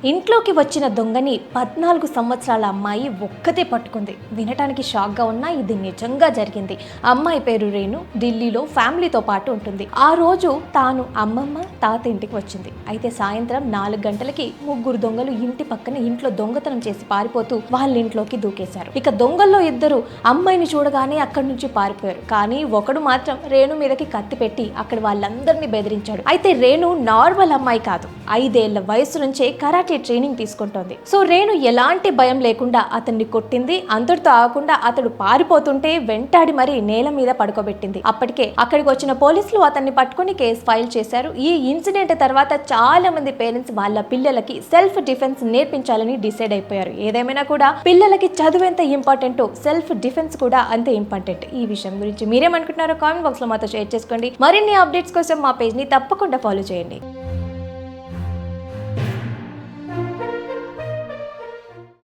ఇంట్లోకి వచ్చిన దొంగని 14 సంవత్సరాల అమ్మాయి ఒక్కతే పట్టుకుంది. వినటానికి షాక్గా ఉన్నా ఇది నిజంగా జరిగింది. అమ్మాయి పేరు రేణు. ఢిల్లీలో ఫ్యామిలీతో పాటు ఉంటుంది. ఆ రోజు తాను అమ్మమ్మ తాత ఇంటికి వచ్చింది. అయితే సాయంత్రం 4 గంటలకి ముగ్గురు దొంగలు ఇంటి పక్కన ఇంట్లో దొంగతనం చేసి పారిపోతూ వాళ్ళ ఇంట్లోకి దూకేశారు. ఇక దొంగల్లో ఇద్దరు అమ్మాయిని చూడగానే అక్కడి నుంచి పారిపోయారు. కానీ ఒకడు మాత్రం రేణు మీదకి కత్తి పెట్టి అక్కడ వాళ్ళందరినీ బెదిరించాడు. అయితే రేణు నార్మల్ అమ్మాయి కాదు, 5 ఏళ్ల వయసు నుంచే కరాటే ట్రైనింగ్ తీసుకుంటోంది. సో రేణు ఎలాంటి భయం లేకుండా అతన్ని కొట్టింది. అంతటితో ఆగకుండా అతడు పారిపోతుంటే వెంటాడి మరి నేల మీద పడుకోబెట్టింది. అప్పటికే అక్కడికి వచ్చిన పోలీసులు అతన్ని పట్టుకుని కేసు ఫైల్ చేశారు. ఈ ఇన్సిడెంట్ తర్వాత చాలా మంది పేరెంట్స్ వాళ్ళ పిల్లలకి సెల్ఫ్ డిఫెన్స్ నేర్పించాలని డిసైడ్ అయిపోయారు. ఏదేమైనా కూడా పిల్లలకి చదువు ఎంత ఇంపార్టెంటో సెల్ఫ్ డిఫెన్స్ కూడా అంతే ఇంపార్టెంట్. ఈ విషయం గురించి మీరేమనుకుంటున్నారో కామెంట్ బాక్స్ లో మాతో షేర్ చేసుకోండి. మరిన్ని అప్డేట్స్ కోసం మా పేజ్ ని తప్పకుండా ఫాలో చేయండి.